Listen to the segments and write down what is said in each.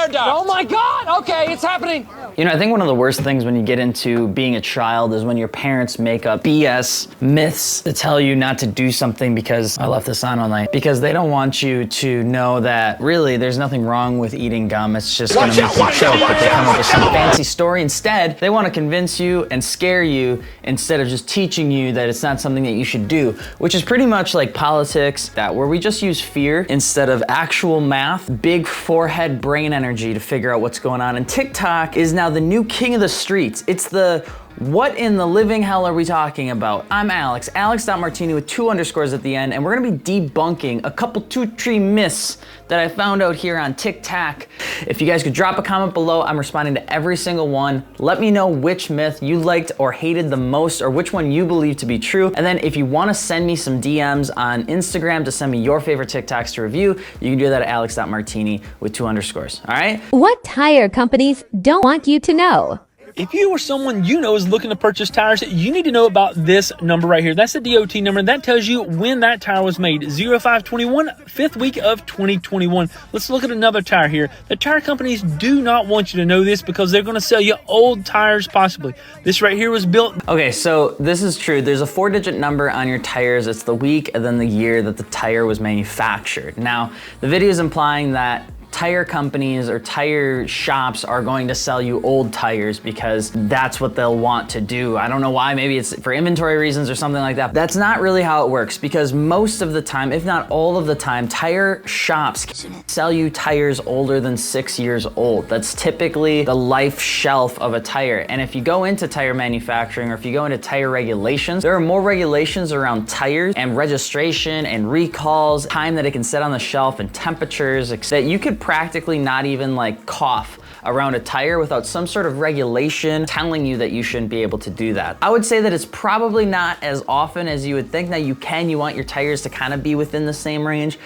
air duct. Oh my God, okay, it's happening. You know, I think one of the worst things when you get into being a child is when your parents make up BS myths to tell you not to do something because I left this on all night. Because they don't want you to know that really there's nothing wrong with eating gum. It's just gonna make you choke, but they come up with some fancy story. Instead, they want to convince you and scare you instead of just teaching you that it's not something that you should do, which is pretty much like politics, that where we just use fear instead of actual math, big forehead brain energy to figure out what's going on. And TikTok is now the new king of the streets. It's the what in the living hell are we talking about? I'm Alex, Alex.Martini with 2 underscores at the end, and we're gonna be debunking a couple 2-3 myths that I found out here on TikTok. If you guys could drop a comment below, I'm responding to every single one. Let me know which myth you liked or hated the most, or which one you believe to be true. And then if you wanna send me some DMs on Instagram to send me your favorite TikToks to review, you can do that at Alex.Martini with 2 underscores, all right? What tire companies don't want you to know? If you or someone you know is looking to purchase tires, you need to know about this number right here. That's the DOT number, and that tells you when that tire was made. 0521, 5th week of 2021. Let's look at another tire here. The tire companies do not want you to know this because they're going to sell you old tires possibly. This right here was built. Okay, so this is true. There's a 4-digit number on your tires. It's the week and then the year that the tire was manufactured. Now, the video is implying that tire companies or tire shops are going to sell you old tires because that's what they'll want to do. I don't know why, maybe it's for inventory reasons or something like that. That's not really how it works, because most of the time, if not all of the time, tire shops sell you tires older than 6 years old. That's typically the life shelf of a tire. And if you go into tire manufacturing or if you go into tire regulations, there are more regulations around tires and registration and recalls, time that it can sit on the shelf and temperatures, that you could practically not even like cough around a tire without some sort of regulation telling you that you shouldn't be able to do that. I would say that it's probably not as often as you would think. Now you want your tires to kind of be within the same range.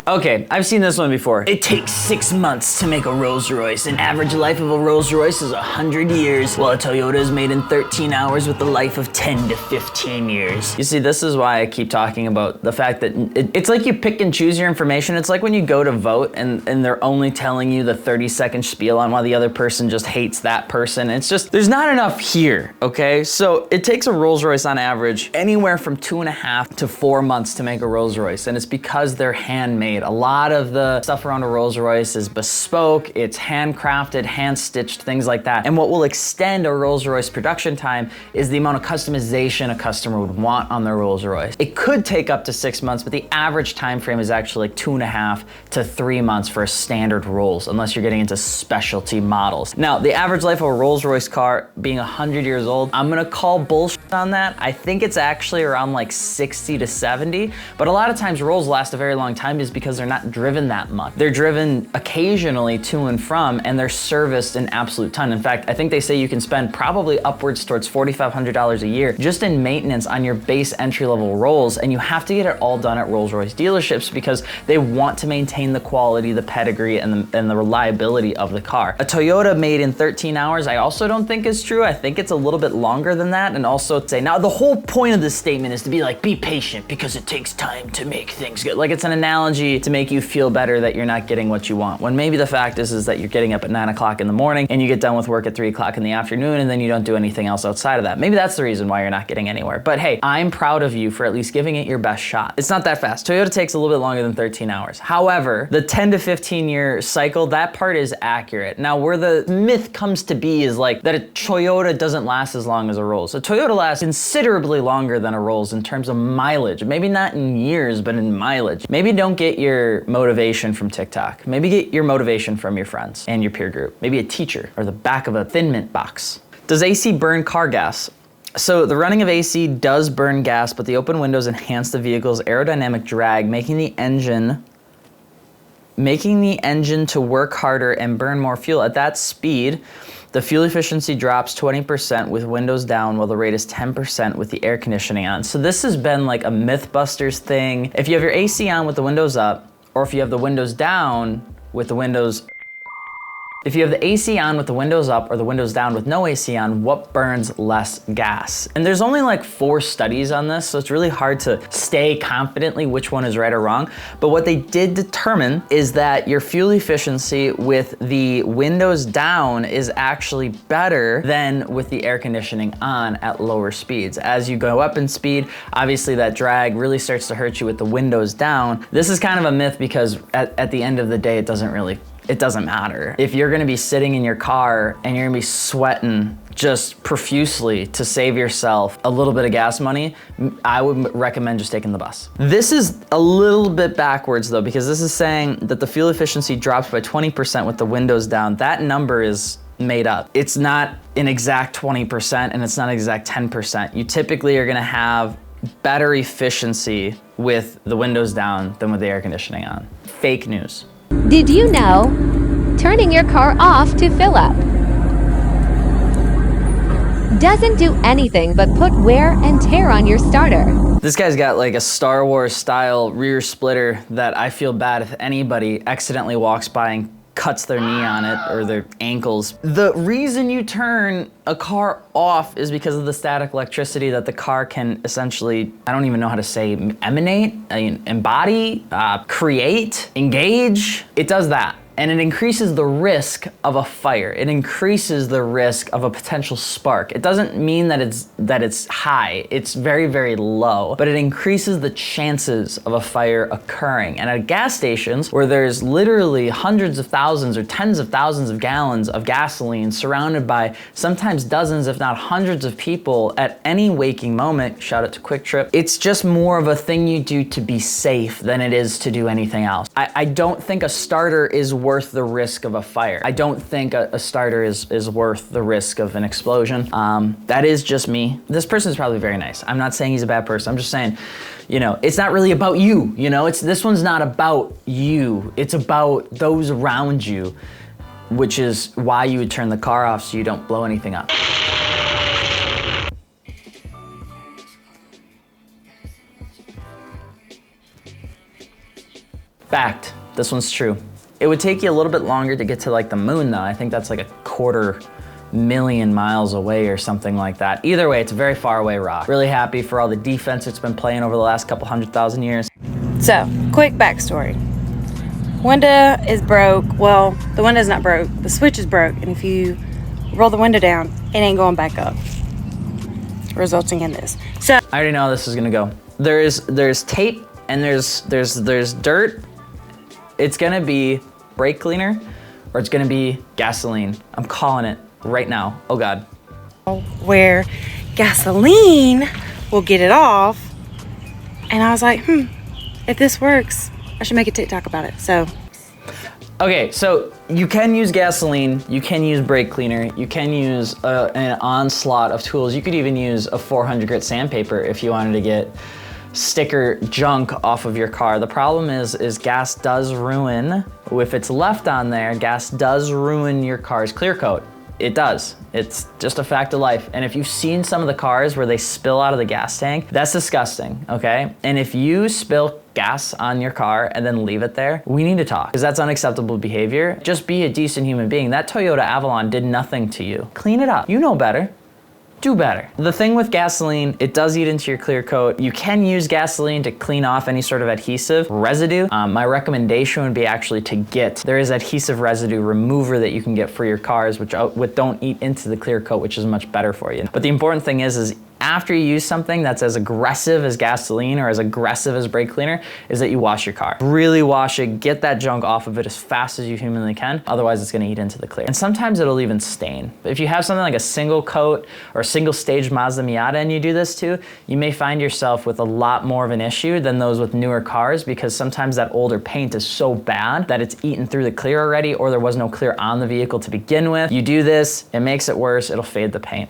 Okay, I've seen this one before. It takes 6 months to make a Rolls Royce. An average life of a Rolls Royce is 100 years, while a Toyota is made in 13 hours with a life of 10 to 15 years. You see, this is why I keep talking about the fact that it's like you pick and choose your information. It's like when you go to vote and they're only telling you the 30-second spiel on why the other person just hates that person. It's just, there's not enough here, okay? So it takes a Rolls Royce on average anywhere from 2.5 to 4 months to make a Rolls Royce, and it's because they're handmade. A lot of the stuff around a Rolls Royce is bespoke, it's handcrafted, hand-stitched, things like that. And what will extend a Rolls Royce production time is the amount of customization a customer would want on their Rolls Royce. It could take up to 6 months, but the average time frame is actually like 2.5 to 3 months for a standard Rolls, unless you're getting into specialty models. Now, the average life of a Rolls Royce car being 100 years old, I'm gonna call bullshit on that. I think it's actually around like 60 to 70, but a lot of times Rolls last a very long time is because they're not driven that much. They're driven occasionally to and from, and they're serviced an absolute ton. In fact, I think they say you can spend probably upwards towards $4,500 a year just in maintenance on your base entry-level Rolls, and you have to get it all done at Rolls-Royce dealerships because they want to maintain the quality, the pedigree, and the reliability of the car. A Toyota made in 13 hours, I also don't think is true. I think it's a little bit longer than that, and also say, now the whole point of this statement is to be like, be patient because it takes time to make things good. Like, it's an analogy to make you feel better that you're not getting what you want, when maybe the fact is that you're getting up at 9 o'clock in the morning and you get done with work at 3 o'clock in the afternoon, and then you don't do anything else outside of that. Maybe that's the reason why you're not getting anywhere. But hey, I'm proud of you for at least giving it your best shot. It's not that fast. Toyota takes a little bit longer than 13 hours. However, the 10 to 15 year cycle, that part is accurate. Now, where the myth comes to be is like that a Toyota doesn't last as long as a Rolls. A Toyota lasts considerably longer than a Rolls in terms of mileage. Maybe not in years, but in mileage. Maybe don't get your motivation from TikTok. Maybe get your motivation from your friends and your peer group. Maybe a teacher or the back of a Thin Mint box. Does AC burn car gas? So the running of AC does burn gas, but the open windows enhance the vehicle's aerodynamic drag, making the engine to work harder and burn more fuel. At that speed, the fuel efficiency drops 20% with windows down, while the rate is 10% with the air conditioning on. So this has been like a Mythbusters thing. If you have your AC on with the windows up, or if you have the windows down with the windows If you have the AC on with the windows up or the windows down with no AC on, what burns less gas? And there's only like 4 studies on this, so it's really hard to say confidently which one is right or wrong. But what they did determine is that your fuel efficiency with the windows down is actually better than with the air conditioning on at lower speeds. As you go up in speed, obviously that drag really starts to hurt you with the windows down. This is kind of a myth because at the end of the day, it doesn't matter. If you're gonna be sitting in your car and you're gonna be sweating just profusely to save yourself a little bit of gas money, I would recommend just taking the bus. This is a little bit backwards though, because this is saying that the fuel efficiency drops by 20% with the windows down. That number is made up. It's not an exact 20% and it's not an exact 10%. You typically are gonna have better efficiency with the windows down than with the air conditioning on. Fake news. Did you know turning your car off to fill up doesn't do anything but put wear and tear on your starter? This guy's got like a Star Wars style rear splitter that I feel bad if anybody accidentally walks by and cuts their knee on it or their ankles. The reason you turn a car off is because of the static electricity that the car can essentially, I don't even know how to say, emanate, embody, create, engage. It does that. And it increases the risk of a fire. It increases the risk of a potential spark. It doesn't mean that it's high. It's very, very low, but it increases the chances of a fire occurring. And at gas stations where there's literally hundreds of thousands or tens of thousands of gallons of gasoline surrounded by sometimes dozens, if not hundreds of people at any waking moment, shout out to Quick Trip, it's just more of a thing you do to be safe than it is to do anything else. I don't think a starter is worth the risk of a fire. I don't think a starter is worth the risk of an explosion. That is just me. This person is probably very nice. I'm not saying he's a bad person. I'm just saying, you know, it's not really about you. You know, this one's not about you. It's about those around you, which is why you would turn the car off so you don't blow anything up. Fact, this one's true. It would take you a little bit longer to get to like the moon though. I think that's like 250,000 miles away or something like that. Either way, it's a very far away rock. Really happy for all the defense it's been playing over the last couple 100,000 years. So, quick backstory. Window is broke. Well, the window's not broke. The switch is broke. And if you roll the window down, it ain't going back up, resulting in this. So, I already know how this is gonna go. There's tape and there's dirt. It's gonna be brake cleaner or it's gonna be gasoline. I'm calling it right now. Oh God. where gasoline will get it off. And I was like, if this works, I should make a TikTok about it. So. Okay, so you can use gasoline, you can use brake cleaner, you can use an onslaught of tools. You could even use a 400 grit sandpaper if you wanted to get sticker junk off of your car. The problem is gas does ruin, if it's left on there, gas does ruin your car's clear coat. It does. It's just a fact of life. And if you've seen some of the cars where they spill out of the gas tank, that's disgusting, okay? And if you spill gas on your car and then leave it there, we need to talk, because that's unacceptable behavior. Just be a decent human being. That Toyota Avalon did nothing to you. Clean it up. You know better. Do better. The thing with gasoline, it does eat into your clear coat. You can use gasoline to clean off any sort of adhesive residue. My recommendation would be actually to there is adhesive residue remover that you can get for your cars, which don't eat into the clear coat, which is much better for you. But the important thing is after you use something that's as aggressive as gasoline or as aggressive as brake cleaner, is that you wash your car. Really wash it, get that junk off of it as fast as you humanly can. Otherwise it's gonna eat into the clear. And sometimes it'll even stain. If you have something like a single coat or a single stage Mazda Miata and you do this too, you may find yourself with a lot more of an issue than those with newer cars, because sometimes that older paint is so bad that it's eaten through the clear already, or there was no clear on the vehicle to begin with. You do this, it makes it worse, it'll fade the paint.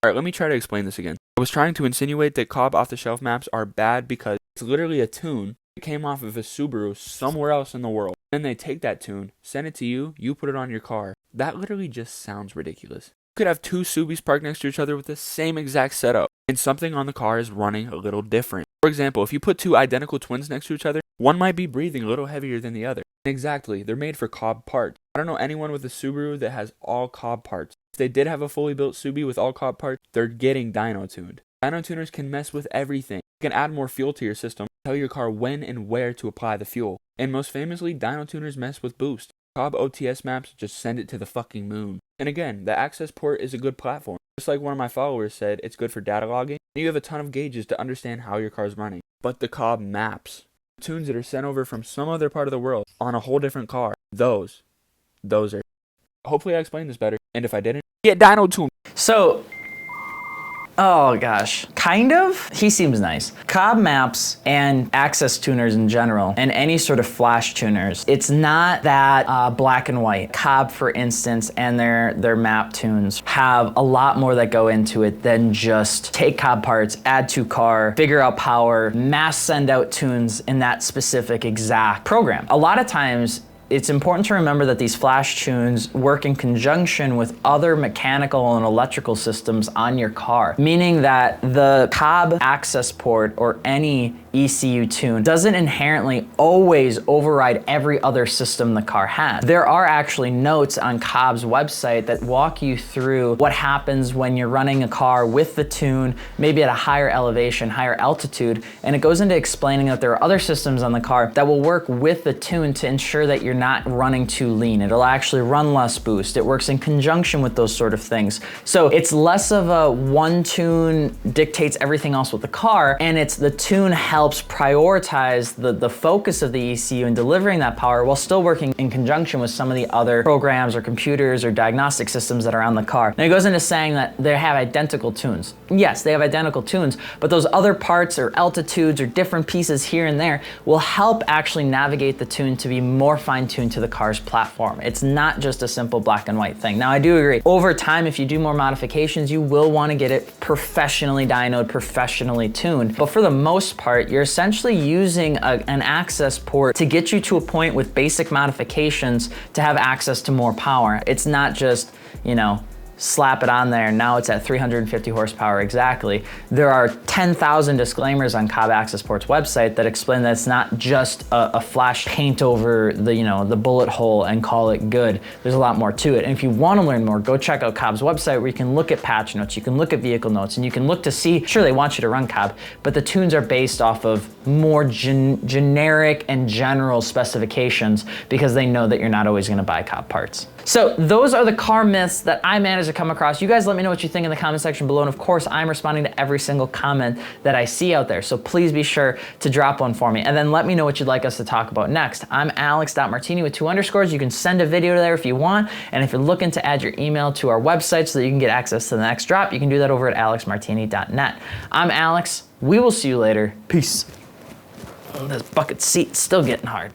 All right, let me try to explain this again. I was trying to insinuate that Cobb off-the-shelf maps are bad because it's literally a tune that came off of a Subaru somewhere else in the world. Then they take that tune, send it to you, you put it on your car. That literally just sounds ridiculous. You could have two Subis parked next to each other with the same exact setup, and something on the car is running a little different. For example, if you put two identical twins next to each other, one might be breathing a little heavier than the other. And exactly, they're made for Cobb parts. I don't know anyone with a Subaru that has all Cobb parts. If they did have a fully built Subi with all Cobb parts, they're getting dyno tuned. Dyno tuners can mess with everything. You can add more fuel to your system, tell your car when and where to apply the fuel. And most famously, dyno tuners mess with boost. Cobb OTS maps just send it to the fucking moon. And again, the AccessPort is a good platform. Just like one of my followers said, it's good for data logging. You have a ton of gauges to understand how your car's running. But the Cobb maps, tunes that are sent over from some other part of the world on a whole different car, those are. Hopefully I explained this better. And if I didn't, get dyno tuned. So, oh gosh, kind of? He seems nice. Cobb maps and access tuners in general, and any sort of flash tuners, it's not that black and white. Cobb, for instance, and their map tunes have a lot more that go into it than just take Cobb parts, add to car, figure out power, mass send out tunes in that specific exact program. A lot of times, it's important to remember that these flash tunes work in conjunction with other mechanical and electrical systems on your car, meaning that the Cobb AccessPort or any ECU tune doesn't inherently always override every other system the car has. There are actually notes on Cobb's website that walk you through what happens when you're running a car with the tune, maybe at a higher elevation, higher altitude, and it goes into explaining that there are other systems on the car that will work with the tune to ensure that you're not running too lean. It'll actually run less boost. It works in conjunction with those sort of things. So it's less of a one tune dictates everything else with the car, and it's the tune helps prioritize the focus of the ECU in delivering that power while still working in conjunction with some of the other programs or computers or diagnostic systems that are on the car. Now it goes into saying that they have identical tunes. Yes, they have identical tunes, but those other parts or altitudes or different pieces here and there will help actually navigate the tune to be more fine-tuned to the car's platform. It's not just a simple black and white thing. Now I do agree, over time, if you do more modifications, you will want to get it professionally dynoed, professionally tuned. But for the most part, you're essentially using an access port to get you to a point with basic modifications to have access to more power. It's not just, you know, slap it on there and now it's at 350 horsepower exactly. There are 10,000 disclaimers on Cobb AccessPort's website that explain that it's not just a flash paint over the, you know, the bullet hole and call it good. There's a lot more to it. And if you want to learn more, go check out Cobb's website where you can look at patch notes, you can look at vehicle notes, and you can look to see, sure, they want you to run Cobb, but the tunes are based off of more generic and general specifications because they know that you're not always going to buy Cobb parts. So those are the car myths that I managed to come across. You guys let me know what you think in the comment section below. And of course, I'm responding to every single comment that I see out there. So please be sure to drop one for me. And then let me know what you'd like us to talk about next. I'm Alex.Martini with 2 underscores. You can send a video there if you want. And if you're looking to add your email to our website so that you can get access to the next drop, you can do that over at AlexMartini.net. I'm Alex. We will see you later. Peace. Oh, this bucket seat's still getting hard.